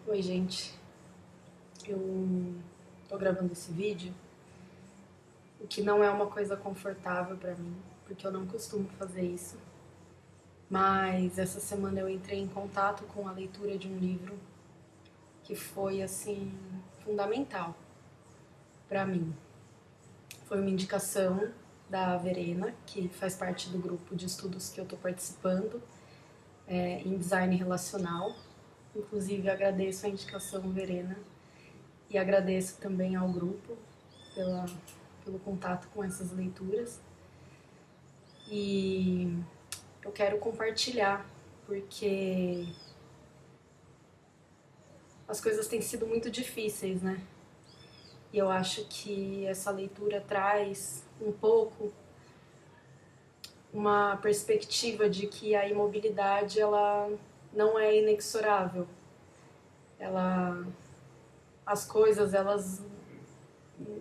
Oi, gente. Eu tô gravando esse vídeo, o que não é uma coisa confortável pra mim, porque eu não costumo fazer isso. Mas essa semana eu entrei em contato com a leitura de um livro que foi, assim, fundamental pra mim. Foi uma indicação da Verena, que faz parte do grupo de estudos que eu tô participando, em design relacional. Inclusive, agradeço a indicação, Verena, e agradeço também ao grupo pelo contato com essas leituras. E eu quero compartilhar, porque as coisas têm sido muito difíceis, né? E eu acho que essa leitura traz um pouco uma perspectiva de que a imobilidade ela não é inexorável. As coisas elas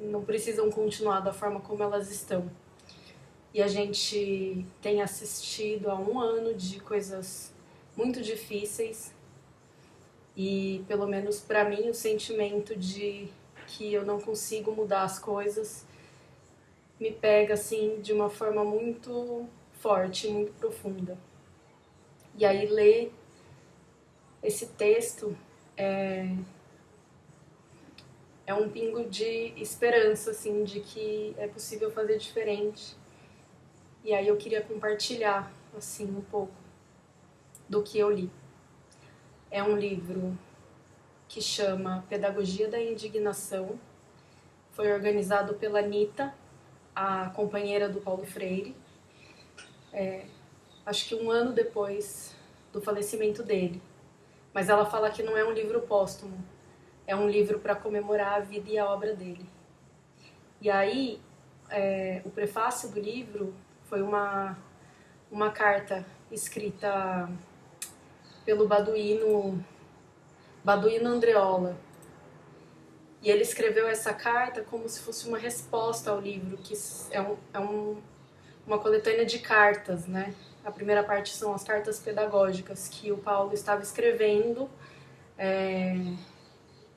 não precisam continuar da forma como elas estão. E a gente tem assistido a um ano de coisas muito difíceis e, pelo menos para mim, o sentimento de que eu não consigo mudar as coisas me pega assim de uma forma muito forte, muito profunda. E aí ler esse texto é um pingo de esperança, assim, de que é possível fazer diferente. E aí eu queria compartilhar, assim, um pouco do que eu li. É um livro que chama Pedagogia da Indignação. Foi organizado pela Anitta, a companheira do Paulo Freire, acho que um ano depois do falecimento dele. Mas ela fala que não é um livro póstumo, é um livro para comemorar a vida e a obra dele. E aí, o prefácio do livro foi uma carta escrita pelo Baduino Andreola. E ele escreveu essa carta como se fosse uma resposta ao livro, que uma coletânea de cartas, né? A primeira parte são as cartas pedagógicas que o Paulo estava escrevendo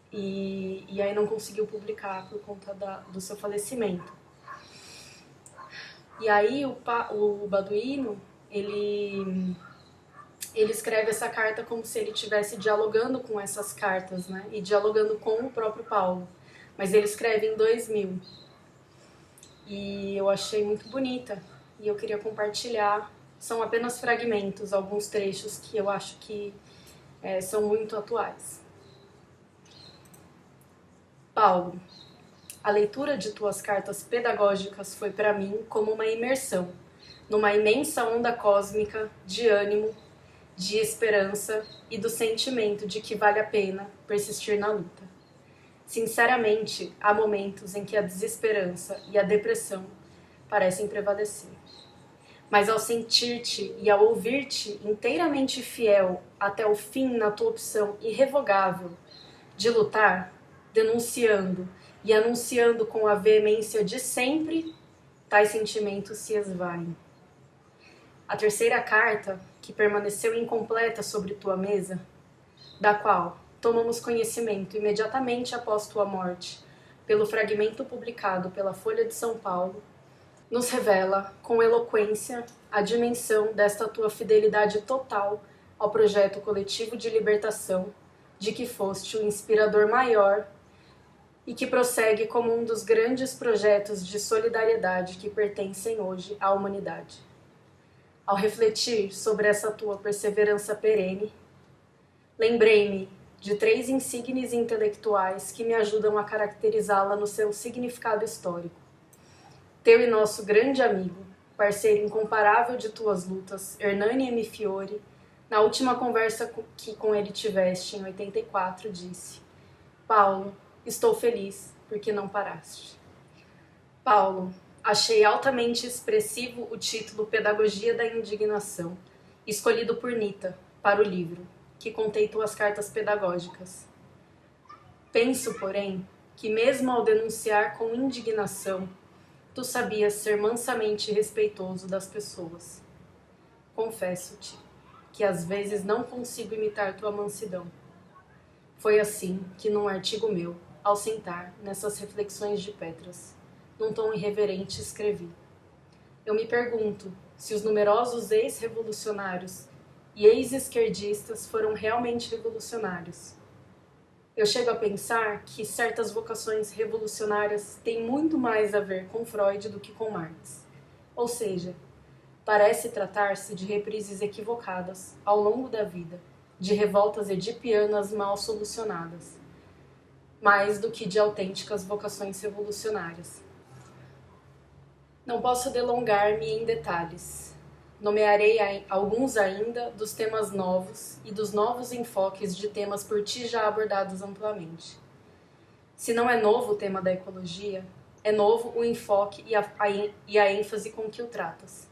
e aí não conseguiu publicar por conta do seu falecimento. E aí o Baduino, ele escreve essa carta como se ele estivesse dialogando com essas cartas, né? E dialogando com o próprio Paulo. Mas ele escreve em 2000. E eu achei muito bonita. E eu queria compartilhar. São apenas fragmentos, alguns trechos que eu acho que são muito atuais. Paulo, a leitura de tuas cartas pedagógicas foi para mim como uma imersão numa imensa onda cósmica de ânimo, de esperança e do sentimento de que vale a pena persistir na luta. Sinceramente, há momentos em que a desesperança e a depressão parecem prevalecer. Mas ao sentir-te e ao ouvir-te inteiramente fiel até o fim na tua opção irrevogável de lutar, denunciando e anunciando com a veemência de sempre, tais sentimentos se esvaem. A terceira carta, que permaneceu incompleta sobre tua mesa, da qual tomamos conhecimento imediatamente após tua morte, pelo fragmento publicado pela Folha de São Paulo, nos revela, com eloquência, a dimensão desta tua fidelidade total ao projeto coletivo de libertação, de que foste o inspirador maior e que prossegue como um dos grandes projetos de solidariedade que pertencem hoje à humanidade. Ao refletir sobre essa tua perseverança perene, lembrei-me de 3 insígnes intelectuais que me ajudam a caracterizá-la no seu significado histórico. Teu e nosso grande amigo, parceiro incomparável de tuas lutas, Hernani M. Fiore, na última conversa que com ele tiveste em 84, disse: Paulo, estou feliz porque não paraste. Paulo, achei altamente expressivo o título Pedagogia da Indignação, escolhido por Nita para o livro, que contém tuas cartas pedagógicas. Penso, porém, que mesmo ao denunciar com indignação, tu sabias ser mansamente respeitoso das pessoas. Confesso-te que às vezes não consigo imitar tua mansidão. Foi assim que, num artigo meu, ao sentar nessas reflexões de Petras, num tom irreverente escrevi: eu me pergunto se os numerosos ex-revolucionários e ex-esquerdistas foram realmente revolucionários. Eu chego a pensar que certas vocações revolucionárias têm muito mais a ver com Freud do que com Marx. Ou seja, parece tratar-se de reprises equivocadas, ao longo da vida, de revoltas edipianas mal solucionadas, mais do que de autênticas vocações revolucionárias. Não posso delongar-me em detalhes. Nomearei alguns ainda dos temas novos e dos novos enfoques de temas por ti já abordados amplamente. Se não é novo o tema da ecologia, é novo o enfoque e a ênfase com que o tratas.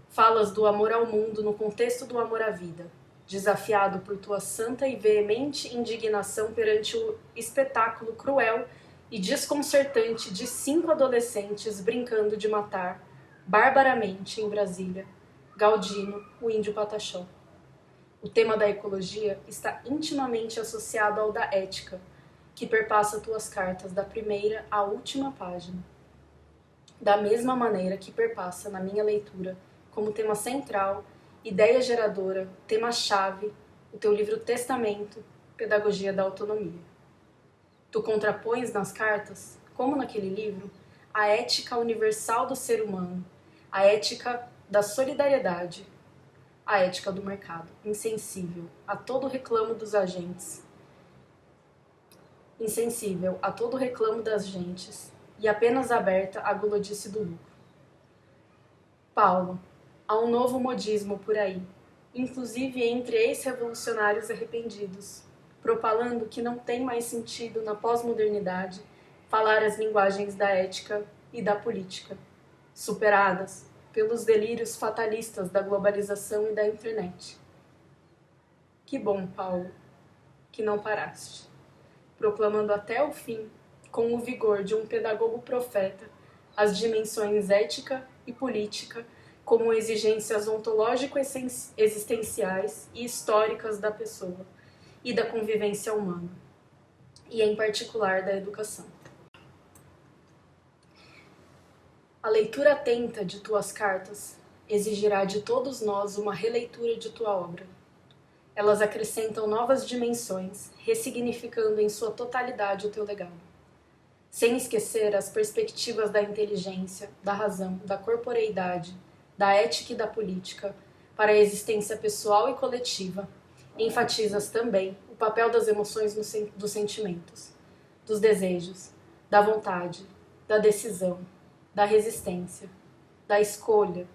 Falas do amor ao mundo no contexto do amor à vida, desafiado por tua santa e veemente indignação perante o espetáculo cruel e desconcertante de 5 adolescentes brincando de matar, barbaramente, em Brasília, Galdino, o índio Pataxó. O tema da ecologia está intimamente associado ao da ética, que perpassa tuas cartas da primeira à última página. Da mesma maneira que perpassa na minha leitura, como tema central, ideia geradora, tema-chave, o teu livro Testamento, Pedagogia da Autonomia. Tu contrapões nas cartas, como naquele livro, a ética universal do ser humano, a ética da solidariedade, a ética do mercado, insensível a todo reclamo dos agentes, insensível a todo reclamo das gentes e apenas aberta à gulodice do lucro. Paulo, há um novo modismo por aí, inclusive entre ex-revolucionários arrependidos, propalando que não tem mais sentido na pós-modernidade falar as linguagens da ética e da política, superadas pelos delírios fatalistas da globalização e da internet. Que bom, Paulo, que não paraste, proclamando até o fim, com o vigor de um pedagogo profeta, as dimensões ética e política como exigências ontológico-existenciais e históricas da pessoa e da convivência humana, e em particular da educação. A leitura atenta de tuas cartas exigirá de todos nós uma releitura de tua obra. Elas acrescentam novas dimensões, ressignificando em sua totalidade o teu legado. Sem esquecer as perspectivas da inteligência, da razão, da corporeidade, da ética e da política para a existência pessoal e coletiva, enfatizas também o papel das emoções dos sentimentos, dos desejos, da vontade, da decisão, da resistência, da escolha,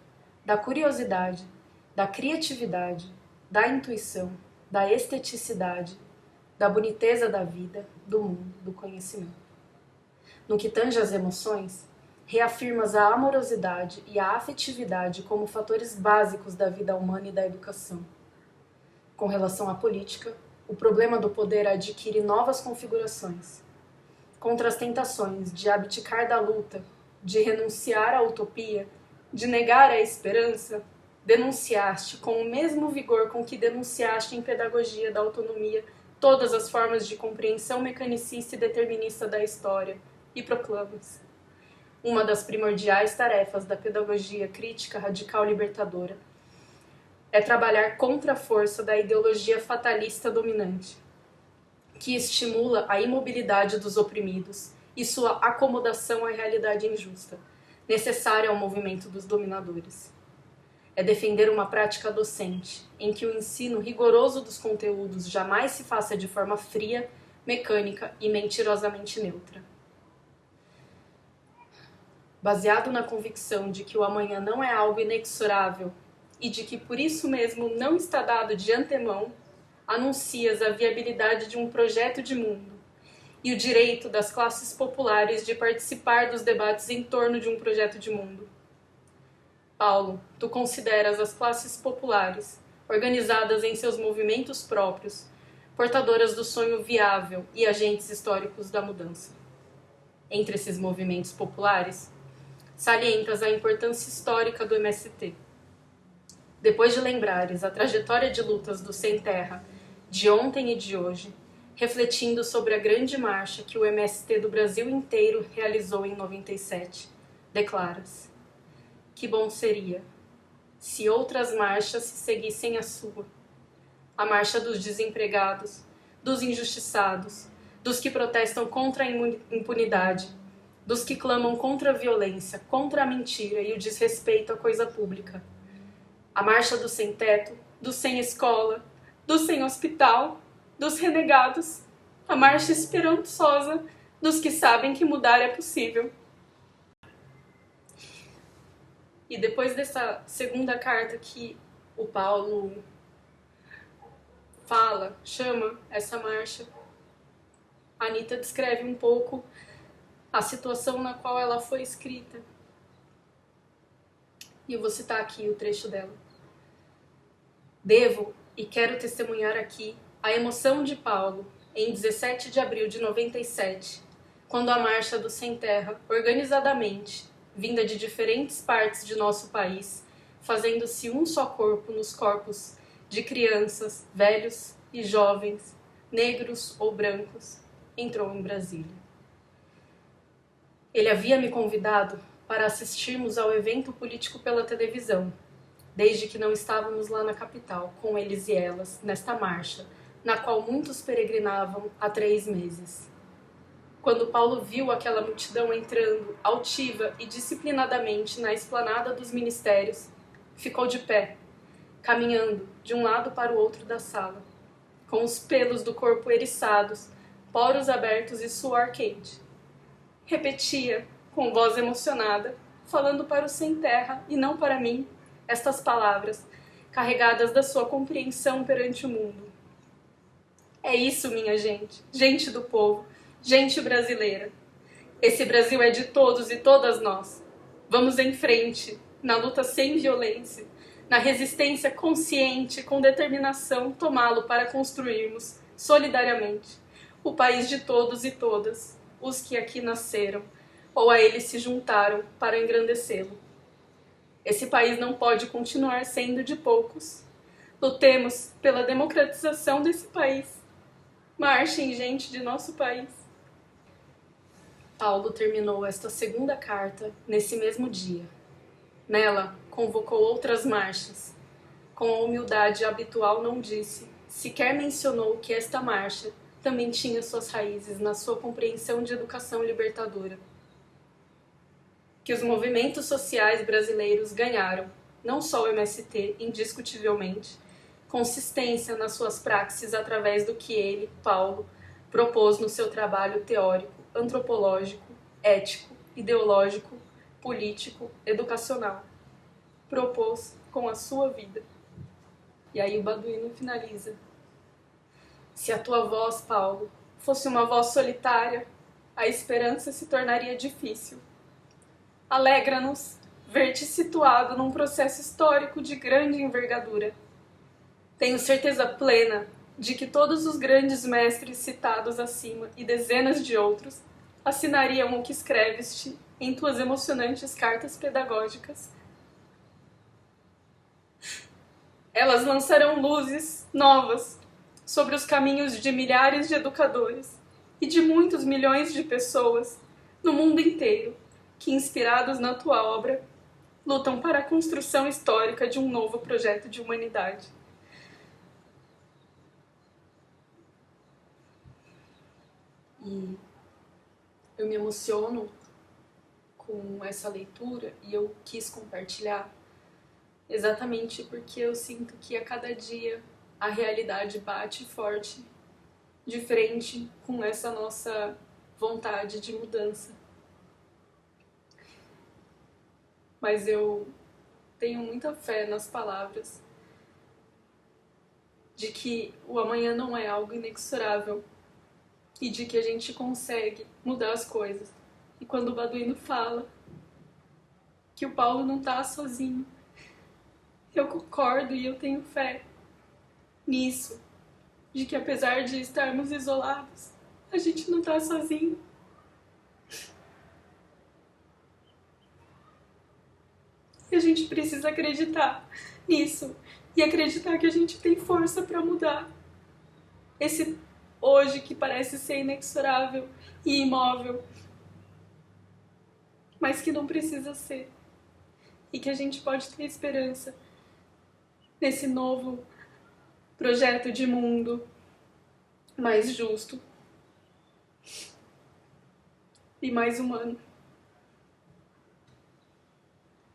da curiosidade, da criatividade, da intuição, da esteticidade, da boniteza da vida, do mundo, do conhecimento. No que tange às emoções, reafirmas a amorosidade e a afetividade como fatores básicos da vida humana e da educação. Com relação à política, o problema do poder adquire novas configurações. Contra as tentações de abdicar da luta, de renunciar à utopia, de negar a esperança, denunciaste com o mesmo vigor com que denunciaste em Pedagogia da Autonomia todas as formas de compreensão mecanicista e determinista da história, e proclamas: uma das primordiais tarefas da pedagogia crítica radical libertadora é trabalhar contra a força da ideologia fatalista dominante, que estimula a imobilidade dos oprimidos e sua acomodação à realidade injusta, necessária ao movimento dos dominadores. É defender uma prática docente, em que o ensino rigoroso dos conteúdos jamais se faça de forma fria, mecânica e mentirosamente neutra. Baseado na convicção de que o amanhã não é algo inexorável e de que por isso mesmo não está dado de antemão, anuncias a viabilidade de um projeto de mundo e o direito das classes populares de participar dos debates em torno de um projeto de mundo. Paulo, tu consideras as classes populares, organizadas em seus movimentos próprios, portadoras do sonho viável e agentes históricos da mudança. Entre esses movimentos populares, salientas a importância histórica do MST. Depois de lembrares a trajetória de lutas do Sem Terra, de ontem e de hoje, refletindo sobre a grande marcha que o MST do Brasil inteiro realizou em 97, declaras: que bom seria se outras marchas seguissem a sua. A marcha dos desempregados, dos injustiçados, dos que protestam contra a impunidade, dos que clamam contra a violência, contra a mentira e o desrespeito à coisa pública. A marcha do sem-teto, dos sem escola, dos sem hospital, dos renegados. A marcha esperançosa dos que sabem que mudar é possível. E depois dessa segunda carta que o Paulo fala, chama essa marcha, a Anitta descreve um pouco a situação na qual ela foi escrita. E eu vou citar aqui o trecho dela. Devo e quero testemunhar aqui a emoção de Paulo em 17 de abril de 97, quando a Marcha do Sem Terra, organizadamente, vinda de diferentes partes de nosso país, fazendo-se um só corpo nos corpos de crianças, velhos e jovens, negros ou brancos, entrou em Brasília. Ele havia me convidado para assistirmos ao evento político pela televisão, desde que não estávamos lá na capital, com eles e elas, nesta marcha, na qual muitos peregrinavam há 3 meses. Quando Paulo viu aquela multidão entrando, altiva e disciplinadamente, na esplanada dos ministérios, ficou de pé, caminhando de um lado para o outro da sala, com os pelos do corpo eriçados, poros abertos e suor quente. Repetia, com voz emocionada, falando para o sem terra e não para mim, estas palavras, carregadas da sua compreensão perante o mundo. É isso, minha gente, gente do povo, gente brasileira. Esse Brasil é de todos e todas nós. Vamos em frente, na luta sem violência, na resistência consciente, com determinação, tomá-lo para construirmos, solidariamente, o país de todos e todas, os que aqui nasceram, ou a ele se juntaram para engrandecê-lo. Esse país não pode continuar sendo de poucos. Lutemos pela democratização desse país. Marchem, gente de nosso país. Paulo terminou esta segunda carta nesse mesmo dia. Nela, convocou outras marchas. Com a humildade habitual não disse, sequer mencionou que esta marcha também tinha suas raízes na sua compreensão de educação libertadora. Que os movimentos sociais brasileiros ganharam, não só o MST, indiscutivelmente, consistência nas suas praxes através do que ele, Paulo, propôs no seu trabalho teórico, antropológico, ético, ideológico, político, educacional. Propôs com a sua vida. E aí o Baduino finaliza. Se a tua voz, Paulo, fosse uma voz solitária, a esperança se tornaria difícil. Alegra-nos ver-te situado num processo histórico de grande envergadura. Tenho certeza plena de que todos os grandes mestres citados acima e dezenas de outros assinariam o que escreves-te em tuas emocionantes cartas pedagógicas. Elas lançarão luzes novas sobre os caminhos de milhares de educadores e de muitos milhões de pessoas no mundo inteiro que, inspirados na tua obra, lutam para a construção histórica de um novo projeto de humanidade. E eu me emociono com essa leitura e eu quis compartilhar exatamente porque eu sinto que a cada dia a realidade bate forte de frente com essa nossa vontade de mudança. Mas eu tenho muita fé nas palavras de que o amanhã não é algo inexorável e de que a gente consegue mudar as coisas. E quando o Baduino fala que o Paulo não está sozinho, eu concordo e eu tenho fé nisso, de que apesar de estarmos isolados, a gente não está sozinho. E a gente precisa acreditar nisso e acreditar que a gente tem força para mudar esse hoje que parece ser inexorável e imóvel, mas que não precisa ser, e que a gente pode ter esperança nesse novo projeto de mundo mais justo e mais humano.